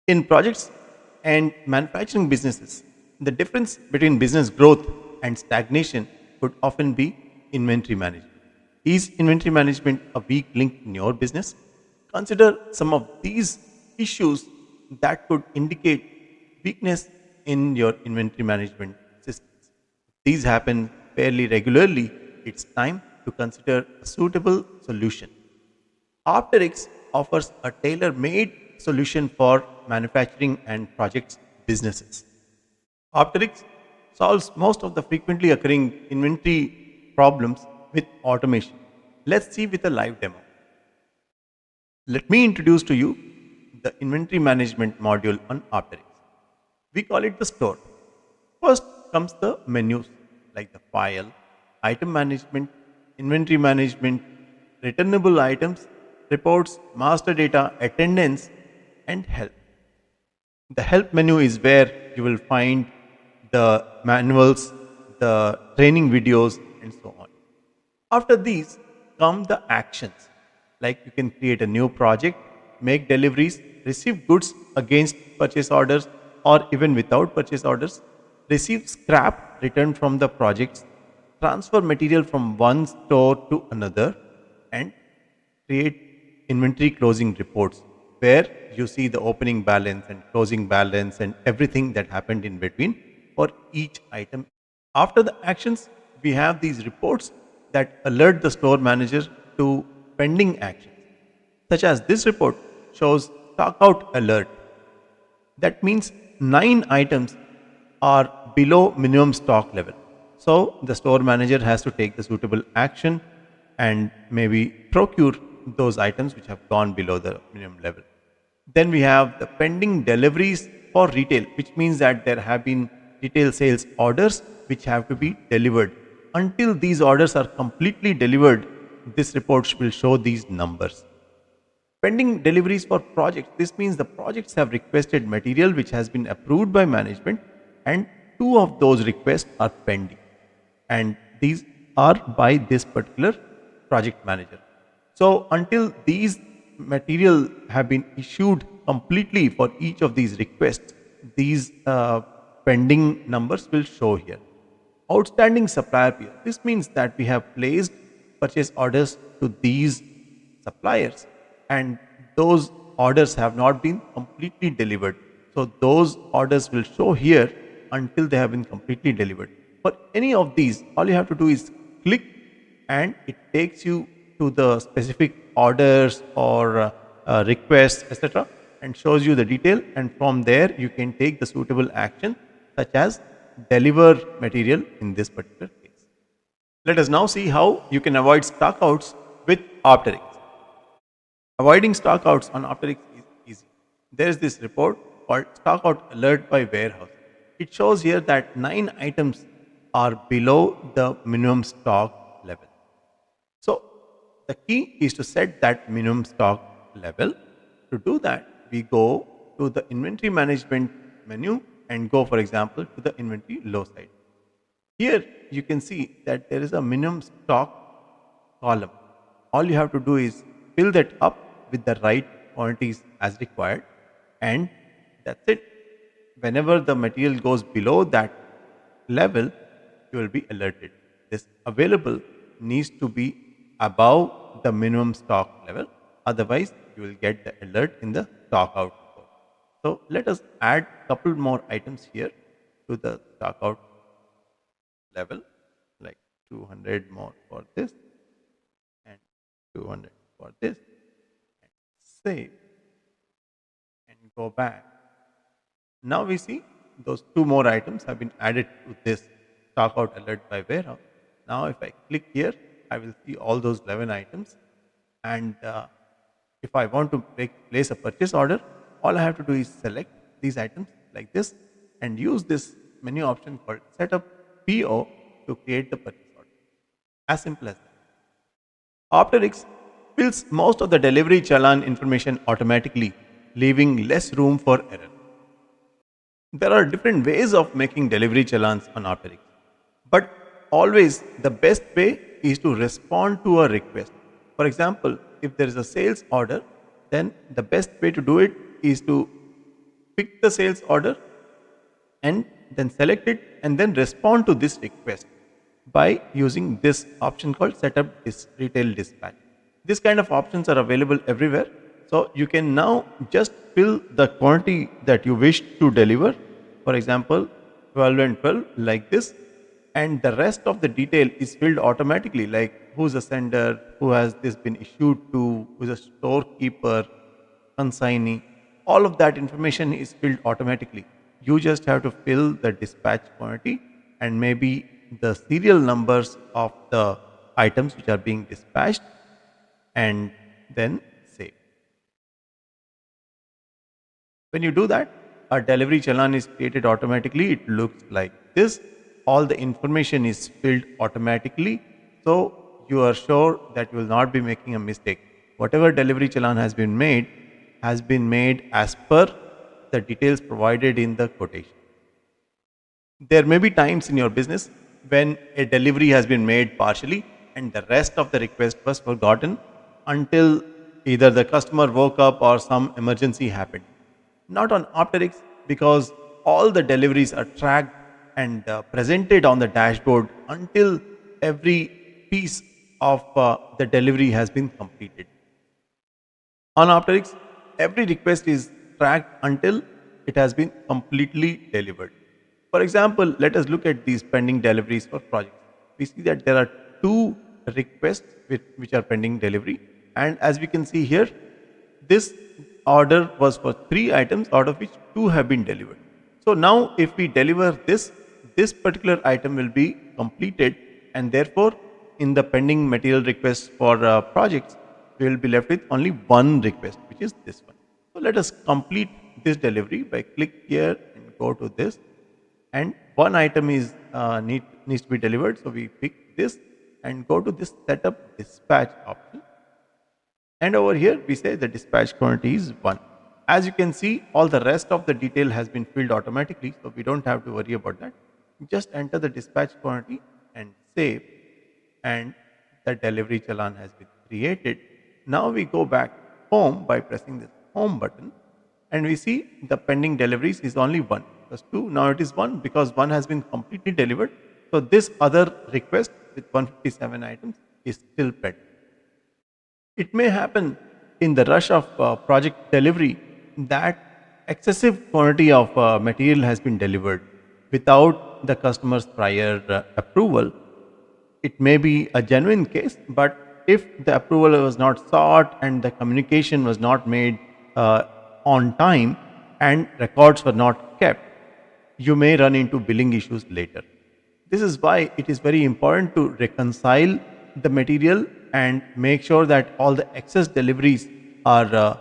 In projects and manufacturing businesses, the difference between business growth and stagnation could often be inventory management. Is inventory management a weak link in your business? Consider some of these issues that could indicate weakness in your inventory management systems. These happen fairly regularly. It's time to consider a suitable solution. OpteriX offers a tailor made solution for manufacturing and projects businesses. OpteriX solves most of the frequently occurring inventory problems with automation. Let's see with a live demo. Let me introduce to you the inventory management module on OpteriX. We call it the store. First comes the menus like the file, item management, inventory management, returnable items, reports, master data, attendance, and help. The help menu is where you will find the manuals, the training videos, and so on. After these come the actions, like you can create a new project, make deliveries, receive goods against purchase orders or even without purchase orders, receive scrap returned from the projects, transfer material from one store to another, and create inventory closing reports where you see the opening balance and closing balance and everything that happened in between for each item. After the actions, we have these reports that alert the store manager to pending actions, such as this report shows stock out alert. That means 9 items are below minimum stock level. So the store manager has to take the suitable action and maybe procure those items which have gone below the minimum level. Then we have the pending deliveries for retail, which means that there have been retail sales orders which have to be delivered. Until these orders are completely delivered, this report will show these numbers. Pending deliveries for projects. This means the projects have requested material which has been approved by management, and 2 of those requests are pending. And these are by this particular project manager. So until these material have been issued completely for each of these requests, these pending numbers will show here. Outstanding supplier peer. This means that we have placed purchase orders to these suppliers and those orders have not been completely delivered. So those orders will show here until they have been completely delivered. For any of these, all you have to do is click and it takes you to the specific orders or requests, etc., and shows you the detail. And from there, you can take the suitable action, such as deliver material in this particular case. Let us now see how you can avoid stockouts with OpteriX. Avoiding stockouts on OpteriX is easy. There is this report called Stockout Alert by Warehouse. It shows here that 9 items are below the minimum stock level. So the key is to set that minimum stock level. To do that, we go to the inventory management menu and go, for example, to the inventory low side. Here you can see that there is a minimum stock column. All you have to do is fill that up with the right quantities as required, and that's it. Whenever the material goes below that level, you will be alerted. This available needs to be above the minimum stock level, otherwise you will get the alert in the stock out report. So let us add a couple more items here to the stock out level, like 200 more for this and 200 for this, and save and go back. Now we see those 2 more items have been added to this stock out alert by warehouse. Now if I click here, I will see all those 11 items, and if I want to place a purchase order, all I have to do is select these items like this and use this menu option called setup PO to create the purchase order. As simple as that. OpteriX fills most of the delivery challan information automatically, leaving less room for error. There are different ways of making delivery challans on OpteriX, but always the best way is to respond to a request. For example, if there is a sales order, then the best way to do it is to pick the sales order and then select it and then respond to this request by using this option called setup retail dispatch. This kind of options are available everywhere. So you can now just fill the quantity that you wish to deliver. For example, 12 and 12 like this, and the rest of the detail is filled automatically, like who's the sender, who has this been issued to, who's a storekeeper, consignee. All of that information is filled automatically. You just have to fill the dispatch quantity and maybe the serial numbers of the items which are being dispatched, and then save. When you do that, a delivery challan is created automatically. It looks like this. All the information is filled automatically. So you are sure that you will not be making a mistake. Whatever delivery challan has been made as per the details provided in the quotation. There may be times in your business when a delivery has been made partially and the rest of the request was forgotten until either the customer woke up or some emergency happened. Not on OpteriX, because all the deliveries are tracked and presented on the dashboard until every piece of the delivery has been completed. On OpteriX, every request is tracked until it has been completely delivered. For example, let us look at these pending deliveries for projects. We see that there are two requests which are pending delivery, and as we can see here, this order was for 3 items, out of which 2 have been delivered. So now if we deliver this particular item will be completed, and therefore in the pending material requests for projects, we will be left with only one request, which is this one. So let us complete this delivery by click here and go to this, and one item is needs to be delivered. So we pick this and go to this setup dispatch option. And over here, we say the dispatch quantity is 1. As you can see, all the rest of the detail has been filled automatically, so we don't have to worry about that. Just enter the dispatch quantity and save, and the delivery challan has been created. Now we go back home by pressing this home button, and we see the pending deliveries is only 1 plus 2. Now it is 1 because 1 has been completely delivered. So this other request with 157 items is still pending. It may happen in the rush of project delivery that excessive quantity of material has been delivered without the customer's prior approval. It may be a genuine case, but if the approval was not sought and the communication was not made on time and records were not kept, you may run into billing issues later. This is why it is very important to reconcile the material and make sure that all the excess deliveries are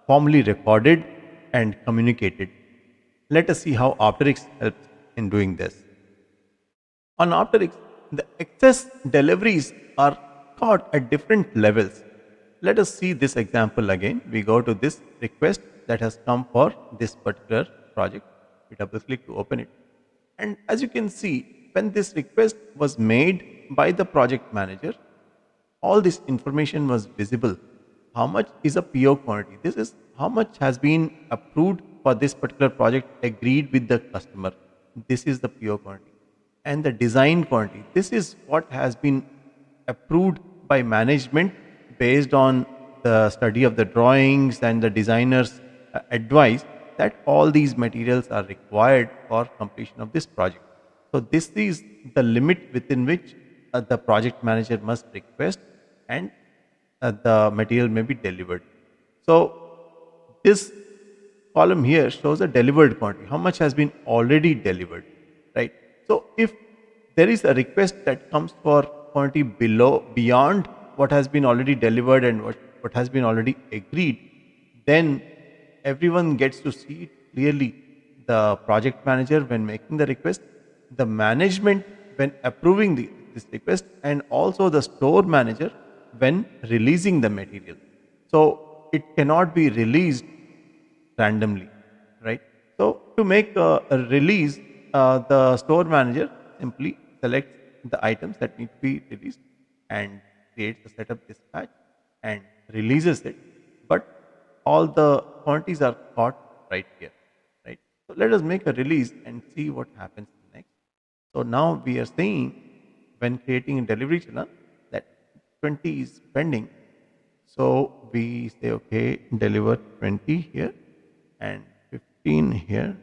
formally recorded and communicated. Let us see how OpteriX helps in doing this. On OpteriX, the excess deliveries are caught at different levels. Let us see this example again. We go to this request that has come for this particular project. We double click to open it. And as you can see, when this request was made by the project manager, all this information was visible. How much is a PO quantity? This is how much has been approved for this particular project, agreed with the customer. This is the PO quantity. And the design quantity. This is what has been approved by management based on the study of the drawings and the designer's advice that all these materials are required for completion of this project. So this is the limit within which the project manager must request, and the material may be delivered. So this column here shows the delivered quantity, how much has been already delivered, right? So if there is a request that comes for quantity beyond what has been already delivered and what has been already agreed, then everyone gets to see it clearly. The project manager when making the request, the management when approving this request, and also the store manager when releasing the material. So it cannot be released randomly, right? So to make a release, the store manager simply selects the items that need to be released and creates a setup dispatch and releases it. But all the quantities are caught right here. So let us make a release and see what happens next. So now we are saying when creating a delivery channel that 20 is pending. So we say, okay, deliver 20 here and 15 here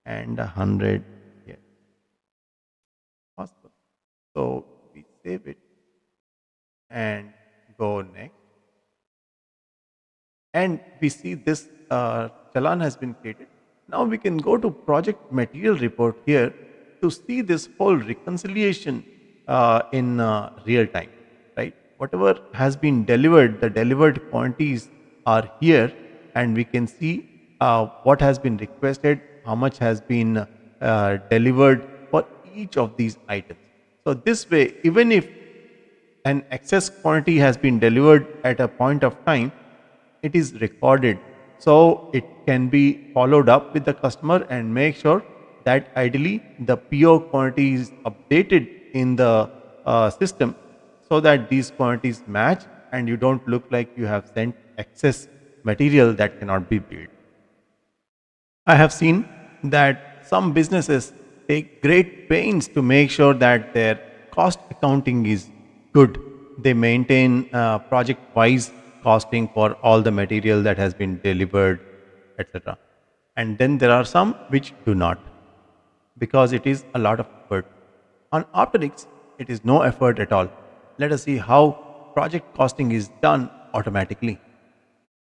and 100 here. Possible. So we save it and go next. And we see this challan has been created. Now we can go to project material report here to see this whole reconciliation in real time, right? Whatever has been delivered, the delivered quantities are here, and we can see what has been requested, how much has been delivered for each of these items. So this way, even if an excess quantity has been delivered at a point of time, it is recorded. So it can be followed up with the customer and make sure that ideally the PO quantity is updated in the system so that these quantities match and you don't look like you have sent excess material that cannot be billed. I have seen that some businesses take great pains to make sure that their cost accounting is good. They maintain project wise costing for all the material that has been delivered, etc. And then there are some which do not because it is a lot of effort. On OpteriX, it is no effort at all. Let us see how project costing is done automatically.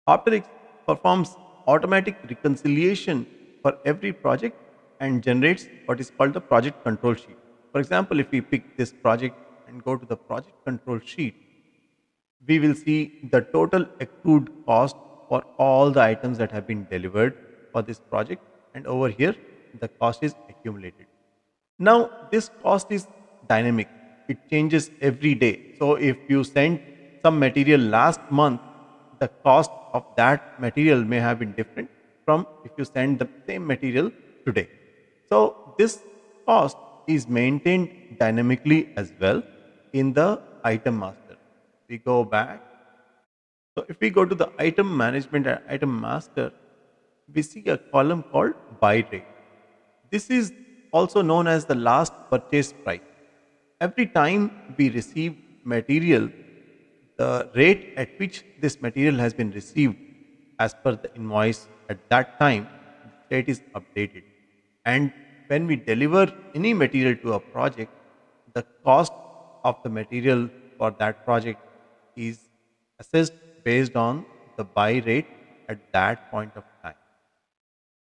OpteriX performs automatic reconciliation for every project and generates what is called the project control sheet. For example, if we pick this project and go to the project control sheet, we will see the total accrued cost for all the items that have been delivered for this project, and over here the cost is accumulated. Now, this cost is dynamic. It changes every day. So, if you sent some material last month, the cost of that material may have been different from if you send the same material today. So, this cost is maintained dynamically as well in the item master. We go back. So, if we go to the item management and item master, we see a column called buy rate. This is also known as the last purchase price. Every time we receive material, the rate at which this material has been received as per the invoice at that time, the rate is updated. And when we deliver any material to a project, the cost of the material for that project is assessed based on the buy rate at that point of time.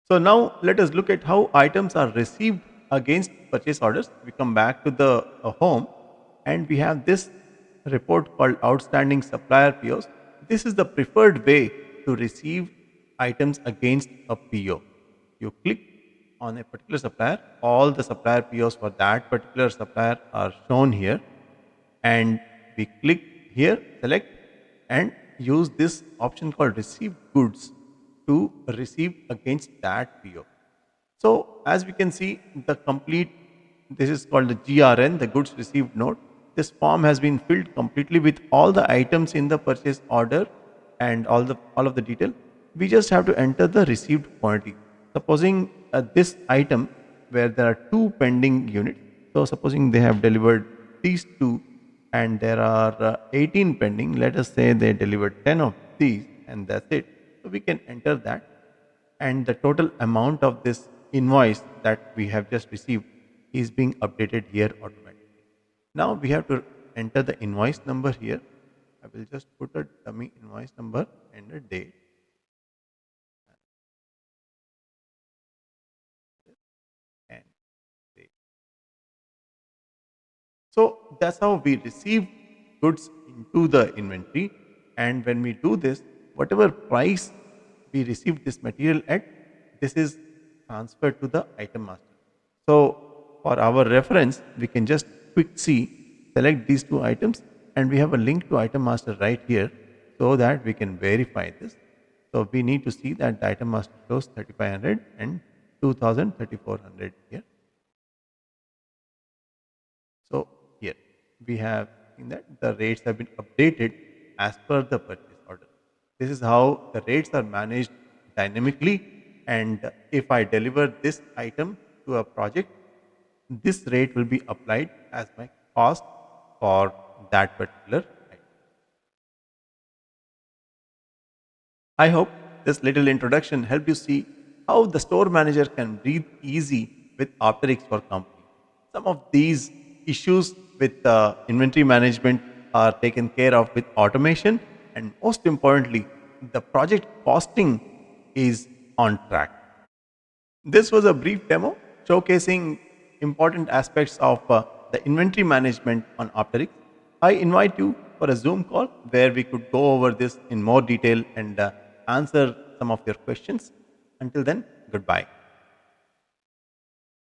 So now let us look at how items are received against purchase orders. We come back to the home and we have this report called outstanding supplier POs. This is the preferred way to receive items against a PO. You click on a particular supplier, all the supplier POs for that particular supplier are shown here, and we click here, select, and use this option called receive goods to receive against that PO. So as we can see, the complete, this is called the GRN, the goods received note. This form has been filled completely with all the items in the purchase order and all of the detail. We just have to enter the received quantity. Supposing this item where there are two pending units. So supposing they have delivered these two and there are 18 pending. Let us say they delivered 10 of these and that's it. So we can enter that, and the total amount of this invoice that we have just received is being updated here automatically. Now we have to enter the invoice number here. I will just put a dummy invoice number and a date. And date. So that's how we receive goods into the inventory. And when we do this, whatever price we received this material at, this is transferred to the item master. So for our reference, we can just quick see, select these two items, and we have a link to item master right here so that we can verify this. So we need to see that the item master shows 3500 and 2000 3400 here. So here we have in that the rates have been updated as per the purchase order. This is how the rates are managed dynamically And if I deliver this item to a project, this rate will be applied as my cost for that particular item. I hope this little introduction helped you see how the store manager can breathe easy with OpteriX for company. Some of these issues with inventory management are taken care of with automation, and most importantly, the project costing is on track. This was a brief demo showcasing important aspects of the inventory management on OpteriX. I invite you for a Zoom call where we could go over this in more detail and answer some of your questions. Until then, goodbye.